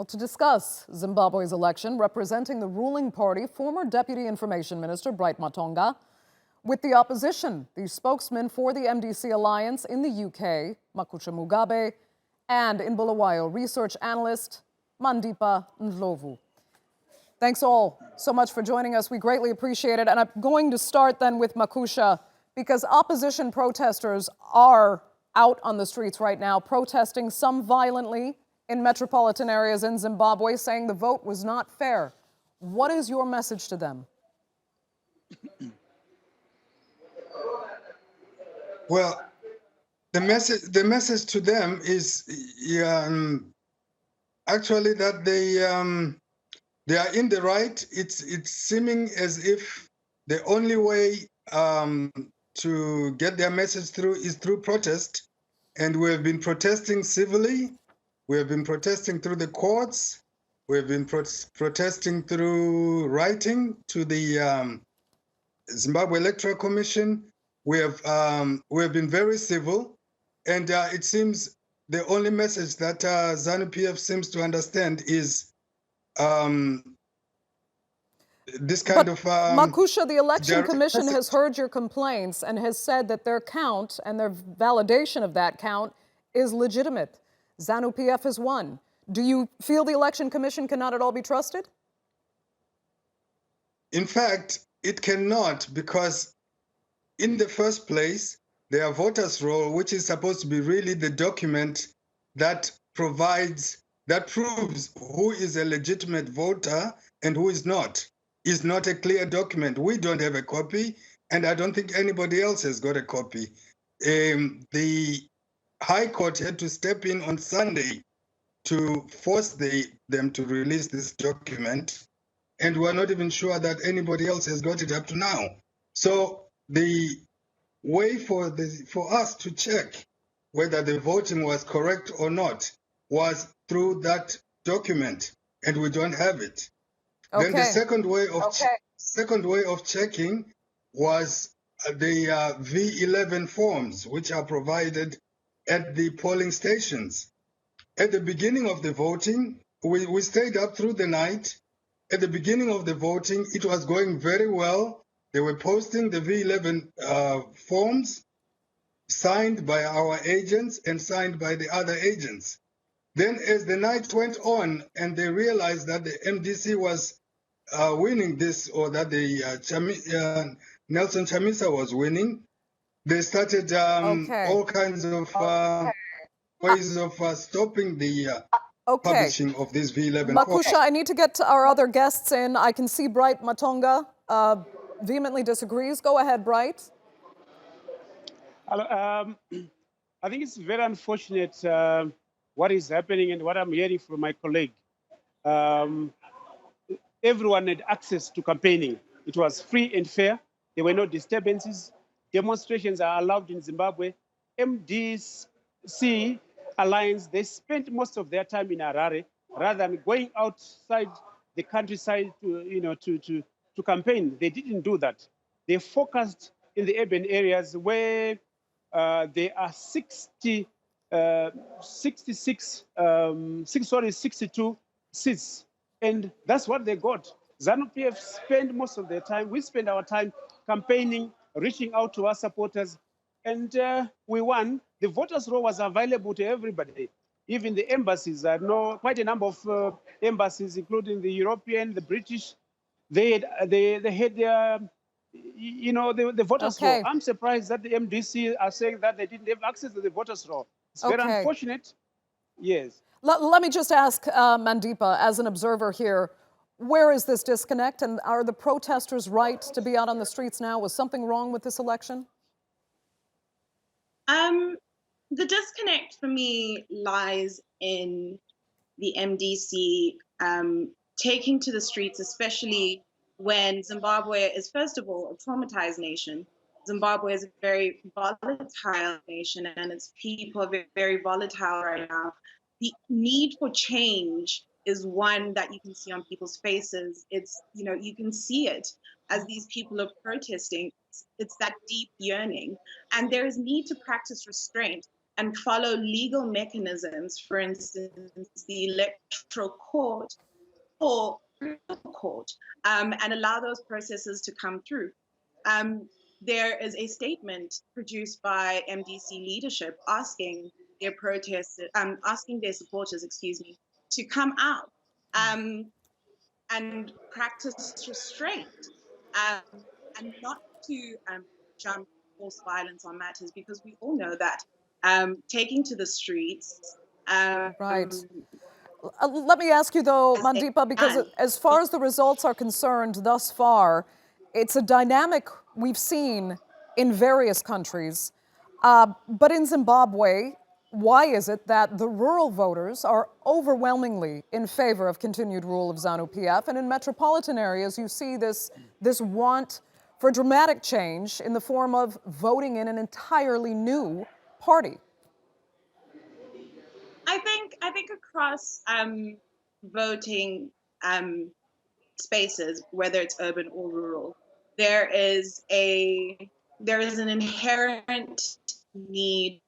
Well, to discuss Zimbabwe's election, representing the ruling party, former Deputy Information Minister Bright Matonga. With the opposition, the spokesman for the MDC alliance in the UK, Robert Mugabe, and in Bulawayo, research analyst Mandipa Ndlovu. Thanks all so much for joining us. We greatly appreciate it. And I'm going to start then with Makusha, because opposition protesters are out on the streets right now, protesting, some violently, in metropolitan areas in Zimbabwe, saying the vote was not fair. What is your message to them? Well, the message to them is actually that they are in the right. It's seeming as if the only way to get their message through is through protest, and we have been protesting civilly. We have been protesting through the courts. We have been protesting through writing to the Zimbabwe Electoral Commission. We have been very civil, and it seems the only message that Zanu-pf seems to understand is this kind of... Makusha, the Election Commission has heard your complaints and has said that their count and their validation of that count is legitimate. Zanu-pf has won. Do you feel the Election Commission cannot at all be trusted? In fact, it cannot, because in the first place, their voters' roll, which is supposed to be really the document that provides, that proves who is a legitimate voter and who is not a clear document. We don't have a copy, and I don't think anybody else has got a copy. The High Court had to step in on Sunday to force them to release this document, and we're not even sure that anybody else has got it up to now. So the way for us to check whether the voting was correct or not was through that document, and we don't have it. Okay. Then the second way of checking was the V11 forms, which are provided at the polling stations. At the beginning of the voting, we stayed up through the night. At the beginning of the voting, it was going very well. They were posting the V11 forms signed by our agents and signed by the other agents. Then as the night went on and they realized that the MDC was winning this, or that the Nelson Chamisa was winning, they started all kinds of ways of stopping the publishing of this V11. Makusha, I need to get to our other guests in. I can see Bright Matonga vehemently disagrees. Go ahead, Bright. I think it's very unfortunate what is happening and what I'm hearing from my colleague. Everyone had access to campaigning. It was free and fair. There were no disturbances. Demonstrations are allowed in Zimbabwe. MDC Alliance, they spent most of their time in Harare rather than going outside the countryside to campaign. They didn't do that. They focused in the urban areas where there are 62 seats, and that's what they got. Zanu-pf spent most of their time. We spend our time campaigning, reaching out to our supporters, and we won. The voters' roll was available to everybody, even the embassies. I know quite a number of embassies, including the European, the British. They had their, the voters' roll. I'm surprised that the MDC are saying that they didn't have access to the voters' roll. It's very unfortunate. Yes. Let me just ask Mandipa, as an observer here, where is this disconnect, and are the protesters right to be out on the streets now? Was something wrong with this election? The disconnect for me lies in the MDC taking to the streets, especially when Zimbabwe is, first of all, a traumatized nation. Zimbabwe is a very volatile nation, and its people are very, very volatile right now. The need for change is one that you can see on people's faces. It's, you can see it as these people are protesting. It's that deep yearning. And there is need to practice restraint. and follow legal mechanisms, for instance, the electoral court or court, and allow those processes to come through. There is a statement produced by MDC leadership asking their asking their supporters, to come out and practice restraint and not to jump force violence on matters, because we all know that taking to the streets. Right. Let me ask you, though, Mandipa, because as far as the results are concerned thus far, it's a dynamic we've seen in various countries. But in Zimbabwe, why is it that the rural voters are overwhelmingly in favor of continued rule of Zanu-pf? And in metropolitan areas, you see this want for dramatic change in the form of voting in an entirely new party. I think across voting spaces, whether it's urban or rural, there is an inherent need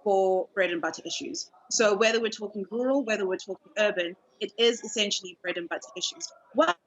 for bread and butter issues. So whether we're talking rural, whether we're talking urban, it is essentially bread and butter issues. What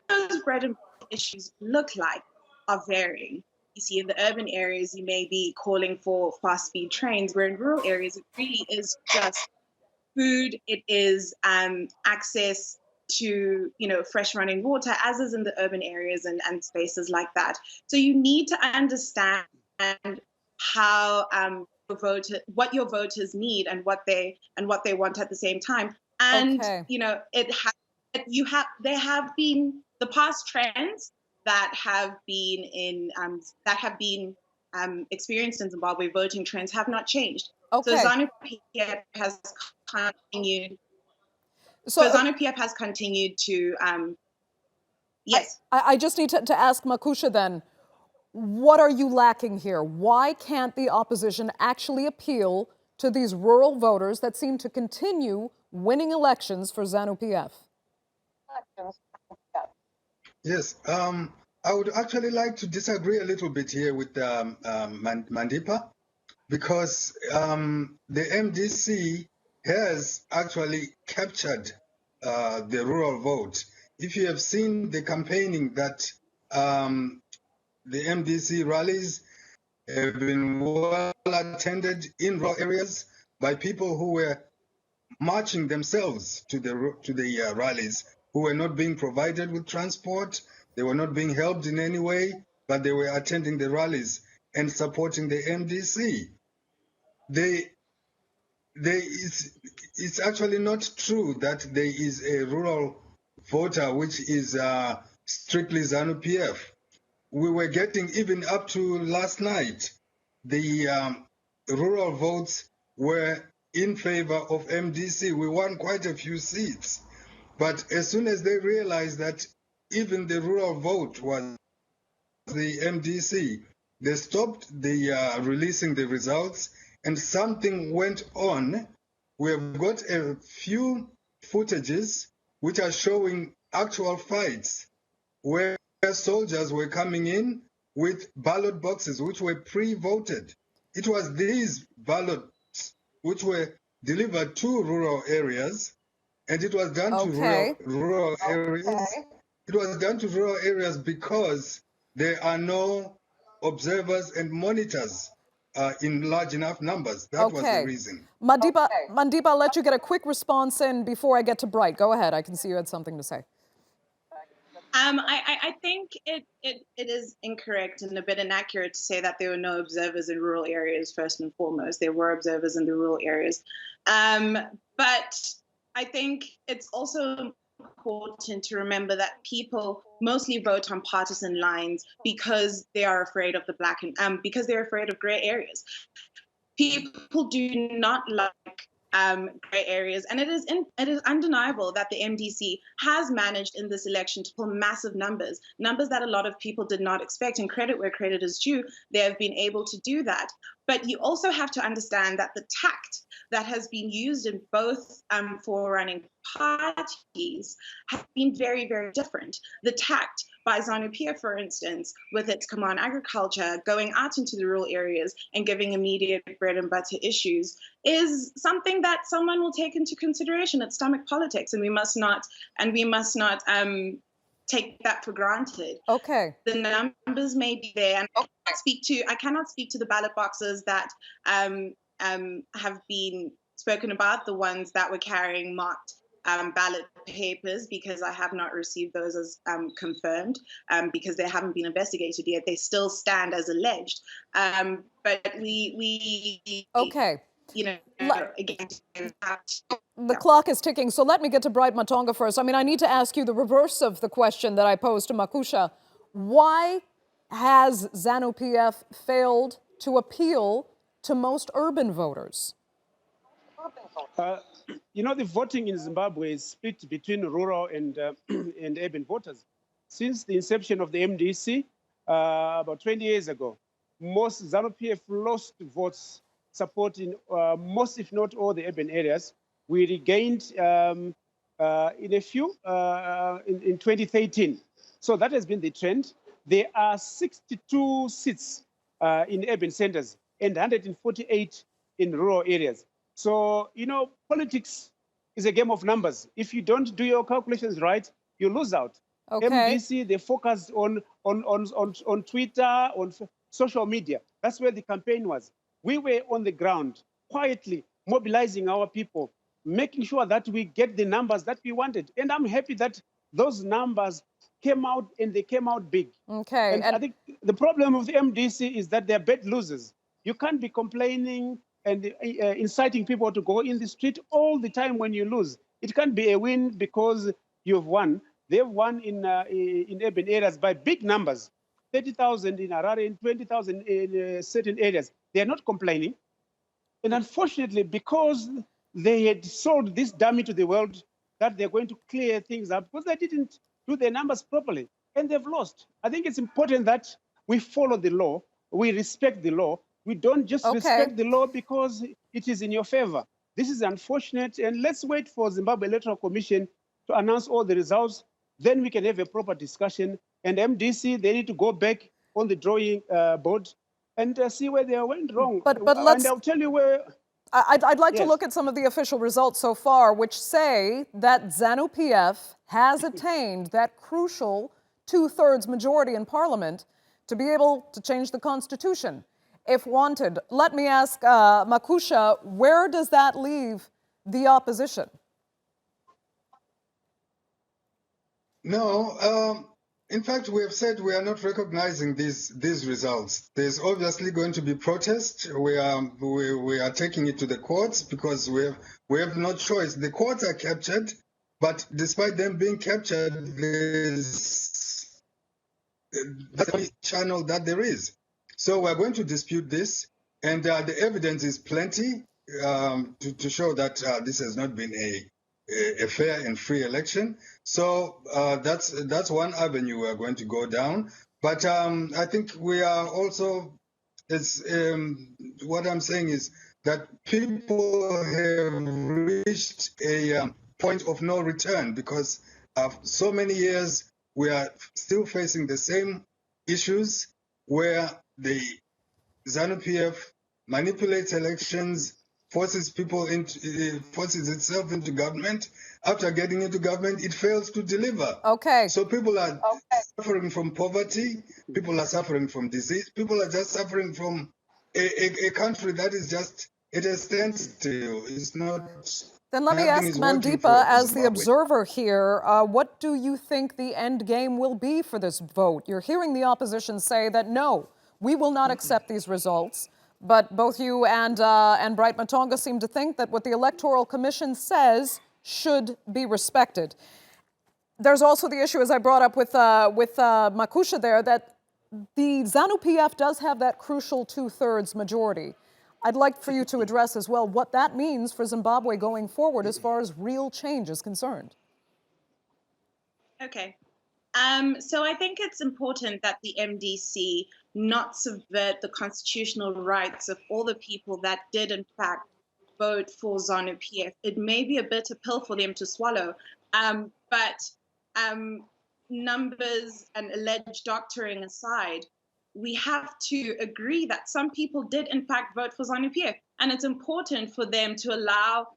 those bread and butter issues look like are varying. You see, in the urban areas, you may be calling for fast speed trains, where in rural areas, it really is just food, it is access to fresh running water, as is in the urban areas and spaces like that. So you need to understand how what your voters need and what they want at the same time. And there have been the past trends that have been experienced in Zimbabwe. Voting trends have not changed. Okay. So Zanu-pf has continued. So Zanu-pf has continued to. Yes. I just need to ask Makusha then, what are you lacking here? Why can't the opposition actually appeal to these rural voters that seem to continue winning elections for Zanu-pf? Yes, I would actually like to disagree a little bit here with Mandipa, because the MDC has actually captured the rural vote. If you have seen the campaigning that the MDC rallies have been well attended in rural areas by people who were marching themselves to the rallies, who were not being provided with transport, they were not being helped in any way, but they were attending the rallies and supporting the MDC. It's actually not true that there is a rural voter which is strictly Zanu-pf. We were getting, even up to last night, the rural votes were in favor of MDC. We won quite a few seats. But as soon as they realized that even the rural vote was the MDC, they stopped releasing the results, and something went on. We have got a few footages which are showing actual fights where soldiers were coming in with ballot boxes which were pre-voted. It was these ballots which were delivered to rural areas, and it was done to rural areas. It was done to rural areas because there are no observers and monitors in large enough numbers. That was the reason. Mandipa, I'll let you get a quick response in before I get to Bright. Go ahead. I can see you had something to say. I think it is incorrect and a bit inaccurate to say that there were no observers in rural areas. First and foremost, there were observers in the rural areas. But I think it's also important to remember that people mostly vote on partisan lines because they are afraid of the black and because they're afraid of gray areas. People do not like gray areas, and it is undeniable that the MDC has managed in this election to pull massive numbers that a lot of people did not expect, and credit where credit is due, they have been able to do that. But you also have to understand that the tact that has been used in both forerunning parties has been very, very different. The tact by Zanu-pf, for instance, with its command agriculture, going out into the rural areas and giving immediate bread and butter issues is something that someone will take into consideration. It's stomach politics, and we must not take that for granted. Okay. The numbers may be there, and I cannot speak to the ballot boxes that have been spoken about, the ones that were carrying marked ballot papers, because I have not received those as confirmed, because they haven't been investigated yet. They still stand as alleged. But we Okay. Again, the clock is ticking, so let me get to Bright Matonga first. I mean, I need to ask you the reverse of the question that I posed to Makusha. Why has Zanu-pf failed to appeal to most urban voters? The voting in Zimbabwe is split between rural and urban voters. Since the inception of the MDC about 20 years ago, most Zanu-pf lost votes supporting most, if not all, the urban areas. We regained in a few in 2013. So that has been the trend. There are 62 seats in urban centers and 148 in rural areas. So, politics is a game of numbers. If you don't do your calculations right, you lose out. Okay. MDC, they focused on Twitter, on social media. That's where the campaign was. We were on the ground, quietly mobilizing our people, making sure that we get the numbers that we wanted. And I'm happy that those numbers came out, and they came out big. Okay. And I think the problem with the MDC is that they're bad losers. You can't be complaining and inciting people to go in the street all the time when you lose. It can't be a win because you've won. They've won in urban areas by big numbers, 30,000 in Harare and 20,000 in certain areas. They are not complaining. And unfortunately, because they had sold this dummy to the world that they're going to clear things up, because they didn't do their numbers properly, and they've lost. I think it's important that we follow the law, we respect the law. We don't just respect the law because it is in your favor. This is unfortunate, and let's wait for Zimbabwe Electoral Commission to announce all the results. Then we can have a proper discussion. And MDC, they need to go back on the drawing board and see where they went wrong. But let's, and I'll tell you where. I'd like to look at some of the official results so far, which say that Zanu-pf has attained that crucial 2/3 majority in parliament to be able to change the constitution if wanted. Let me ask Makusha, where does that leave the opposition? No, in fact, we have said we are not recognizing these results. There's obviously going to be protest. We are taking it to the courts because we have no choice. The courts are captured, but despite them being captured, that's the only channel that there is. So we're going to dispute this, and the evidence is plenty to show that this has not been a fair and free election. So that's one avenue we're going to go down. But I think we are also, what I'm saying is that people have reached a point of no return because so many years we are still facing the same issues where the Zanu-pf manipulates elections, forces itself into government. After getting into government, it fails to deliver. Okay. So people are suffering from poverty. People are suffering from disease. People are just suffering from a country that is just at a standstill. It's not. Then let me ask Mandeepa, as the observer here, what do you think the end game will be for this vote? You're hearing the opposition say that no, we will not accept these results. But both you and Bright Matonga seem to think that what the Electoral Commission says should be respected. There's also the issue, as I brought up with Makusha there, that the Zanu-pf does have that crucial 2/3 majority. I'd like for you to address as well what that means for Zimbabwe going forward as far as real change is concerned. Okay. So I think it's important that the MDC not subvert the constitutional rights of all the people that did, in fact, vote for Zanu-pf. It may be a bitter pill for them to swallow, but numbers and alleged doctoring aside, we have to agree that some people did in fact vote for Zanu-pf, and it's important for them to allow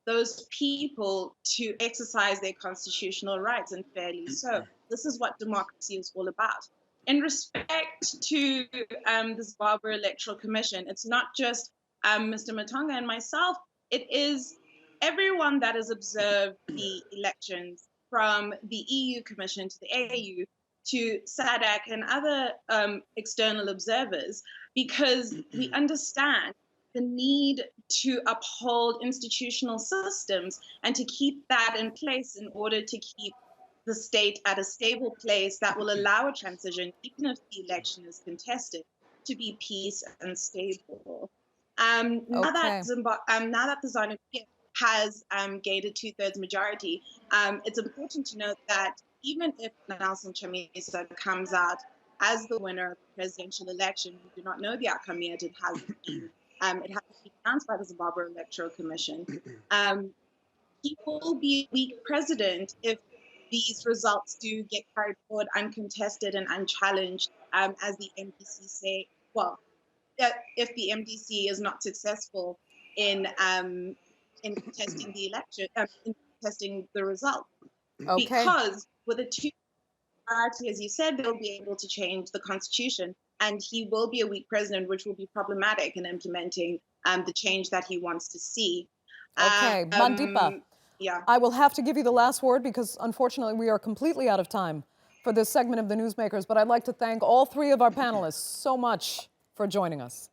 those people to exercise their constitutional rights, and fairly so. This is what democracy is all about. In respect to the Zimbabwe Electoral Commission, it's not just Mr. Matonga and myself, it is everyone that has observed the elections, from the EU Commission to the AU to SADC and other external observers, because we understand the need to uphold institutional systems and to keep that in place in order to keep the state at a stable place that will allow a transition, even if the election is contested, to be peace and stable. Now that the Zanu-pf has gained a 2/3 majority, it's important to note that even if Nelson Chamisa comes out as the winner of the presidential election, we do not know the outcome yet. It hasn't been announced by the Zimbabwe Electoral Commission. He will be a weak president if these results do get carried forward uncontested and unchallenged, as the MDC say. Well, if the MDC is not successful in contesting the election, in contesting the result, because with a two-party, as you said, they'll be able to change the constitution, and he will be a weak president, which will be problematic in implementing the change that he wants to see. Mandipa, I will have to give you the last word because unfortunately we are completely out of time for this segment of the Newsmakers, but I'd like to thank all three of our panelists so much for joining us.